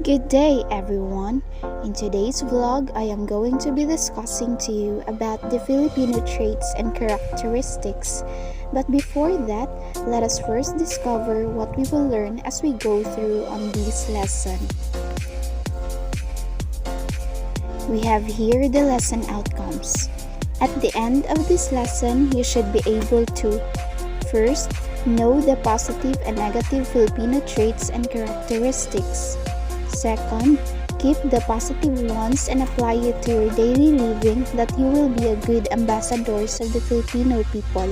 Good day, everyone. In today's vlog, I am going to be discussing to you about the Filipino traits and characteristics. But before that, let us first discover what we will learn as we go through on this lesson. We have here the lesson outcomes. At the end of this lesson, you should be able to first, know the positive and negative Filipino traits and characteristics. Second, keep the positive ones and apply it to your daily living that you will be a good ambassadors of the Filipino people.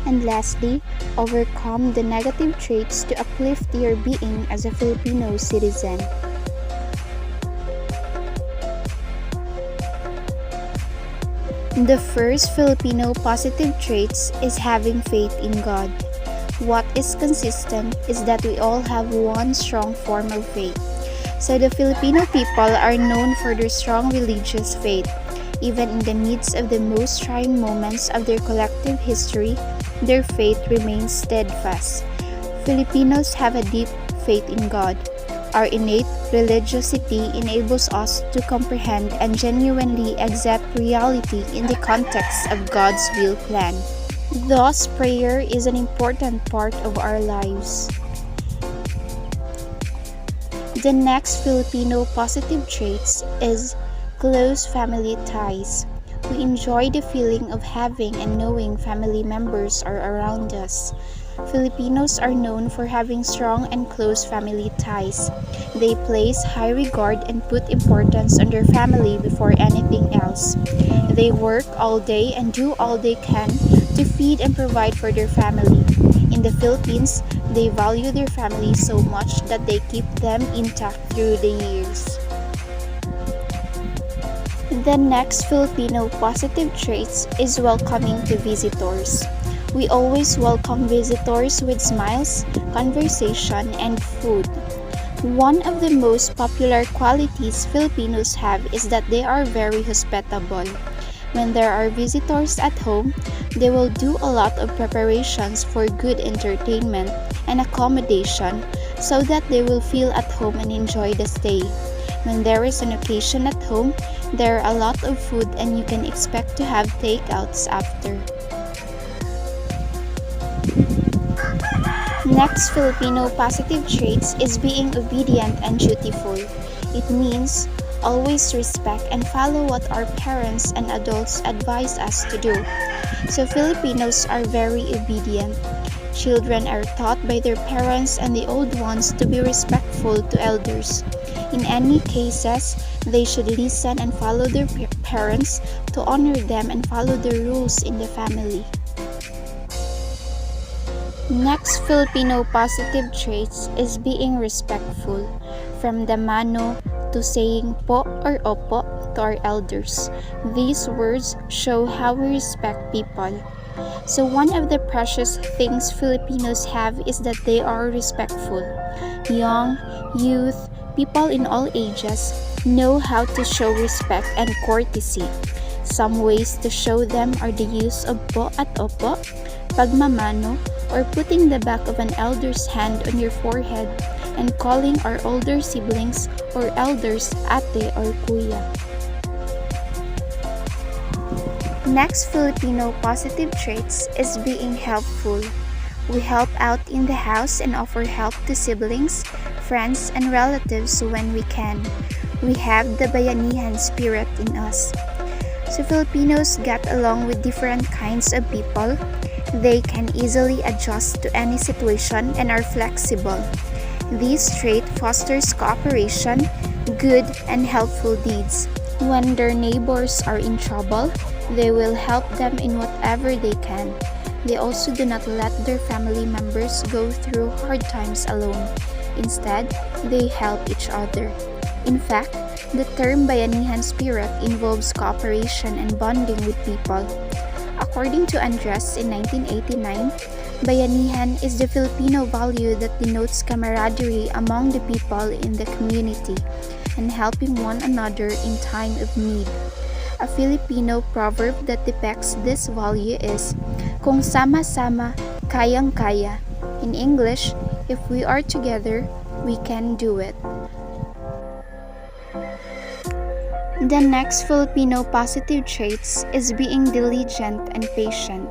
And lastly, overcome the negative traits to uplift your being as a Filipino citizen. The first Filipino positive traits is having faith in God. What is consistent is that we all have one strong form of faith. So the Filipino people are known for their strong religious faith. Even in the midst of the most trying moments of their collective history, their faith remains steadfast. Filipinos have a deep faith in God. Our innate religiosity enables us to comprehend and genuinely accept reality in the context of God's will plan. Thus, prayer is an important part of our lives. The next Filipino positive traits is close family ties. We enjoy the feeling of having and knowing family members are around us. Filipinos are known for having strong and close family ties. They place high regard and put importance on their family before anything else. They work all day and do all they can to feed and provide for their family. In the Philippines, they value their family so much that they keep them intact through the years. The next Filipino positive traits is welcoming to visitors. We always welcome visitors with smiles, conversation, and food. One of the most popular qualities Filipinos have is that they are very hospitable. When there are visitors at home, they will do a lot of preparations for good entertainment and accommodation so that they will feel at home and enjoy the stay. When there is an occasion at home, there are a lot of food and you can expect to have takeouts after. Next Filipino positive traits is being obedient and dutiful. It means always respect and follow what our parents and adults advise us to do. So Filipinos are very obedient. Children are taught by their parents and the old ones to be respectful to elders. In any cases, they should listen and follow their parents to honor them and follow the rules in the family. Next Filipino positive traits is being respectful. From the mano to saying po or opo to our elders. These words show how we respect people. So one of the precious things Filipinos have is that they are respectful. Young, youth, people in all ages know how to show respect and courtesy. Some ways to show them are the use of po at opo, pagmamano, or putting the back of an elder's hand on your forehead and calling our older siblings or elders ate or kuya. Next Filipino positive traits is being helpful. We help out in the house and offer help to siblings, friends, and relatives when we can. We have the bayanihan spirit in us. So Filipinos get along with different kinds of people. They can easily adjust to any situation and are flexible. This trait fosters cooperation, good and helpful deeds. When their neighbors are in trouble, they will help them in whatever they can. They also do not let their family members go through hard times alone. Instead, they help each other. In fact, the term bayanihan spirit involves cooperation and bonding with people. According to Andres in 1989, bayanihan is the Filipino value that denotes camaraderie among the people in the community and helping one another in time of need. A Filipino proverb that depicts this value is, "Kung sama-sama, kayang-kaya." In English, if we are together, we can do it. The next Filipino positive traits is being diligent and patient.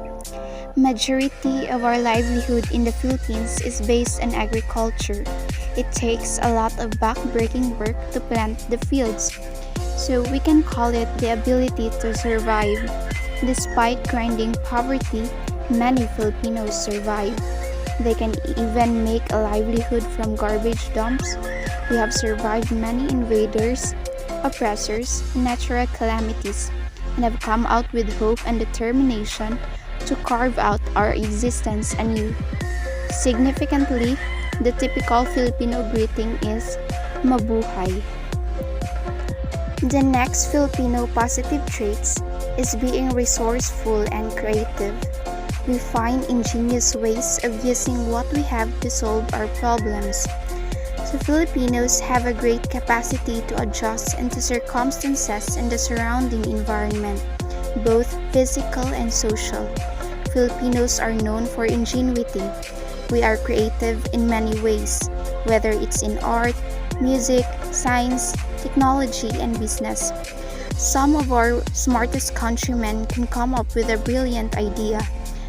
Majority of our livelihood in the Philippines is based on agriculture. It takes a lot of back-breaking work to plant the fields, so we can call it the ability to survive. Despite grinding poverty, many Filipinos survive. They can even make a livelihood from garbage dumps. We have survived many invaders, oppressors, and natural calamities, and have come out with hope and determination to carve out our existence anew. Significantly, the typical Filipino greeting is Mabuhay. The next Filipino positive traits is being resourceful and creative. We find ingenious ways of using what we have to solve our problems. So Filipinos have a great capacity to adjust into circumstances and the surrounding environment, both physical and social. Filipinos are known for ingenuity. We are creative in many ways, whether it's in art, music, science, technology, and business. Some of our smartest countrymen can come up with a brilliant idea,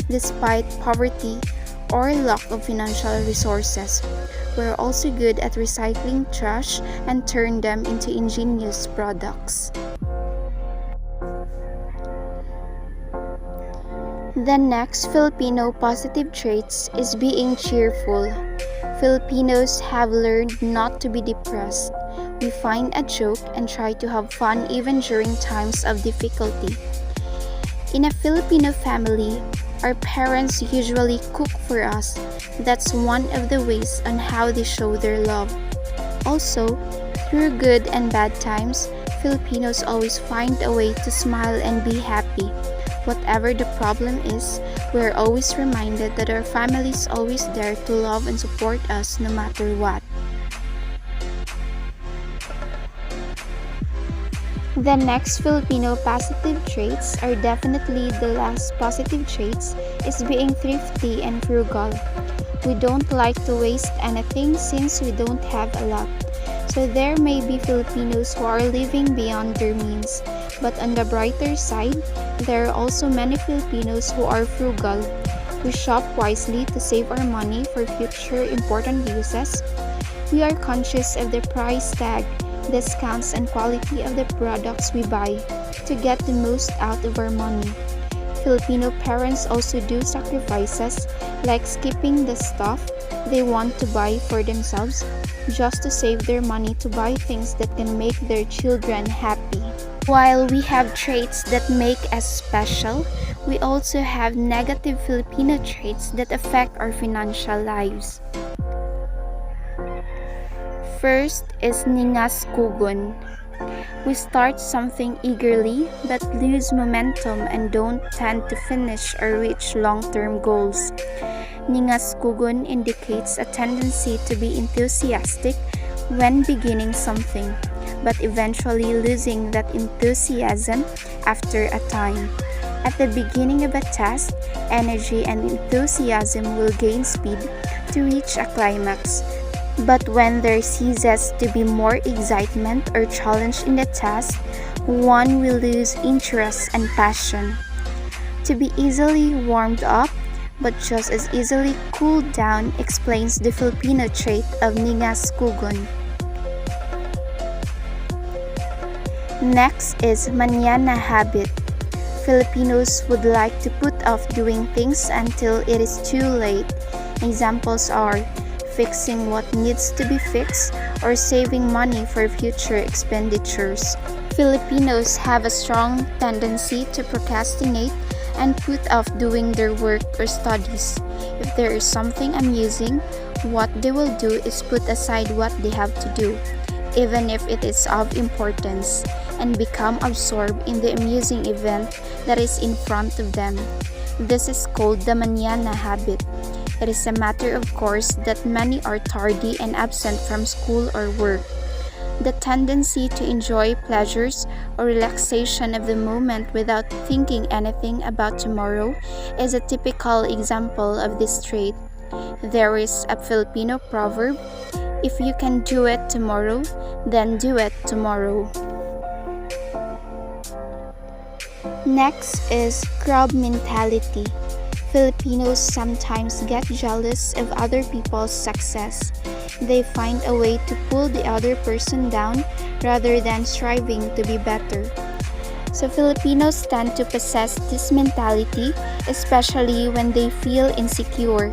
despite poverty or lack of financial resources. We're also good at recycling trash and turn them into ingenious products. The next Filipino positive traits is being cheerful. Filipinos have learned not to be depressed. We find a joke and try to have fun even during times of difficulty. In a Filipino family, our parents usually cook for us. That's one of the ways on how they show their love. Also, through good and bad times, Filipinos always find a way to smile and be happy. Whatever the problem is, we're always reminded that our family is always there to love and support us no matter what. The next Filipino positive traits are definitely the last positive traits is being thrifty and frugal. We don't like to waste anything since we don't have a lot. So there may be Filipinos who are living beyond their means. But on the brighter side, there are also many Filipinos who are frugal. We shop wisely to save our money for future important uses. We are conscious of the price tag, discounts, and quality of the products we buy to get the most out of our money. Filipino parents also do sacrifices like skipping the stuff they want to buy for themselves just to save their money to buy things that can make their children happy. While we have traits that make us special, we also have negative Filipino traits that affect our financial lives. First is Ningas Kugon. We start something eagerly but lose momentum and don't tend to finish or reach long-term goals. Ningas Kugon indicates a tendency to be enthusiastic when beginning something, but eventually losing that enthusiasm after a time. At the beginning of a task, energy and enthusiasm will gain speed to reach a climax. But when there ceases to be more excitement or challenge in the task, one will lose interest and passion. To be easily warmed up, but just as easily cooled down explains the Filipino trait of Ningas Kugon. Next is Mañana habit. Filipinos would like to put off doing things until it is too late. Examples are fixing what needs to be fixed or saving money for future expenditures. Filipinos have a strong tendency to procrastinate and put off doing their work or studies. If there is something amusing, what they will do is put aside what they have to do, even if it is of importance, and become absorbed in the amusing event that is in front of them. This is called the Mañana habit. It is a matter of course that many are tardy and absent from school or work. The tendency to enjoy pleasures or relaxation of the moment without thinking anything about tomorrow is a typical example of this trait. There is a Filipino proverb, "If you can do it tomorrow, then do it tomorrow." Next is crowd mentality. Filipinos sometimes get jealous of other people's success. They find a way to pull the other person down rather than striving to be better. So Filipinos tend to possess this mentality, especially when they feel insecure.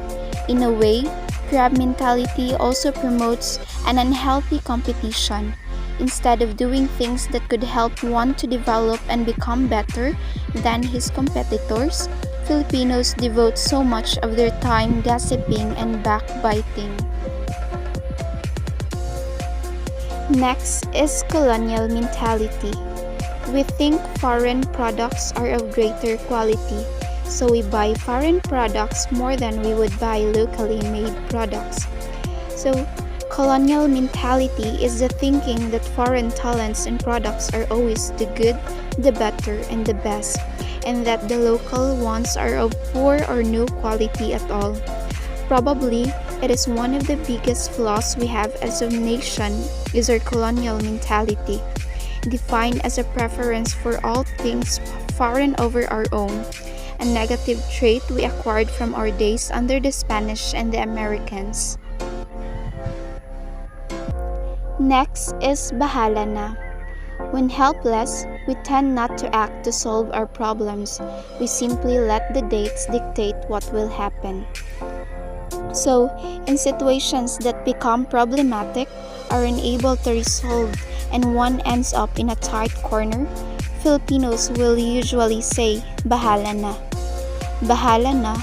In a way, crab mentality also promotes an unhealthy competition. Instead of doing things that could help one to develop and become better than his competitors, Filipinos devote so much of their time gossiping and backbiting. Next is colonial mentality. We think foreign products are of greater quality, so we buy foreign products more than we would buy locally made products. So, colonial mentality is the thinking that foreign talents and products are always the good, the better, and the best, and that the local ones are of poor or no quality at all. Probably, it is one of the biggest flaws we have as a nation is our colonial mentality, defined as a preference for all things foreign over our own, a negative trait we acquired from our days under the Spanish and the Americans. Next is bahala na. When helpless, we tend not to act to solve our problems. We simply let the dates dictate what will happen. So, in situations that become problematic, are unable to resolve, and one ends up in a tight corner, Filipinos will usually say, bahala na. Bahala na,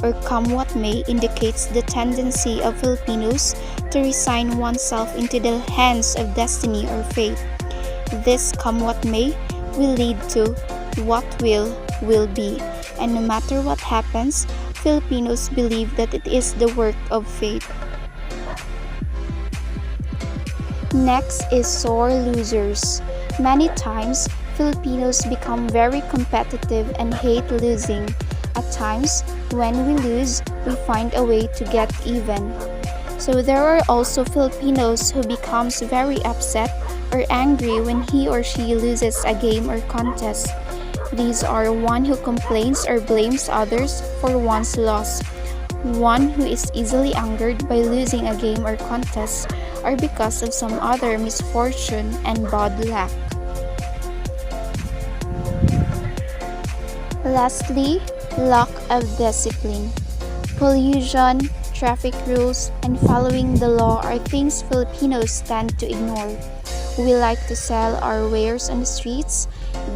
or come what may, indicates the tendency of Filipinos to resign oneself into the hands of destiny or fate. This come what may will lead to what will be, and no matter what happens, Filipinos believe that it is the work of fate. Next is sore losers. Many times, Filipinos become very competitive and hate losing. At times, when we lose, we find a way to get even. So there are also Filipinos who becomes very upset or angry when he or she loses a game or contest. These are one who complains or blames others for one's loss, one who is easily angered by losing a game or contest, or because of some other misfortune and bad luck. Lastly, lack of discipline. Pollution, traffic rules, and following the law are things Filipinos tend to ignore. We like to sell our wares on the streets,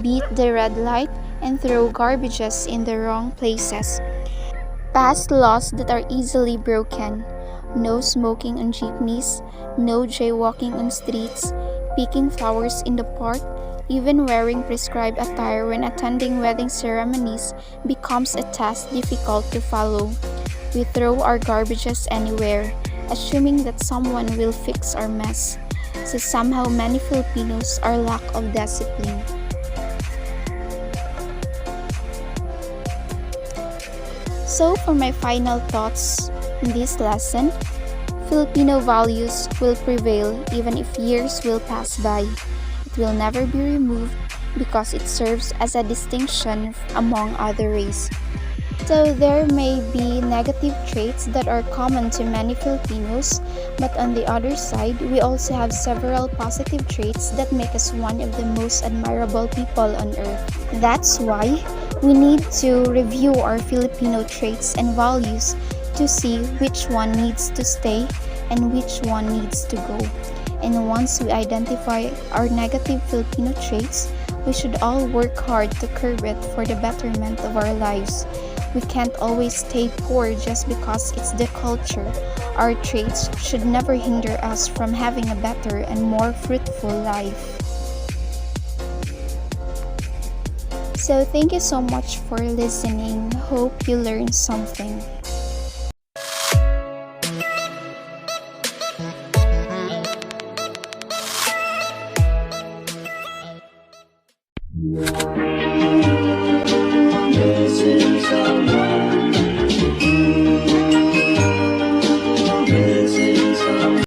beat the red light, and throw garbages in the wrong places. Pass laws that are easily broken. No smoking on jeepneys, no jaywalking on streets, picking flowers in the park, even wearing prescribed attire when attending wedding ceremonies becomes a task difficult to follow. We throw our garbages anywhere, assuming that someone will fix our mess. So somehow many Filipinos are lack of discipline. So for my final thoughts in this lesson, Filipino values will prevail even if years will pass by. It will never be removed because it serves as a distinction among other races. So there may be negative traits that are common to many Filipinos, but on the other side, we also have several positive traits that make us one of the most admirable people on earth. That's why we need to review our Filipino traits and values to see which one needs to stay and which one needs to go. And once we identify our negative Filipino traits, we should all work hard to curb it for the betterment of our lives. We can't always stay poor just because it's the culture. Our traits should never hinder us from having a better and more fruitful life. So thank you so much for listening. Hope you learned something.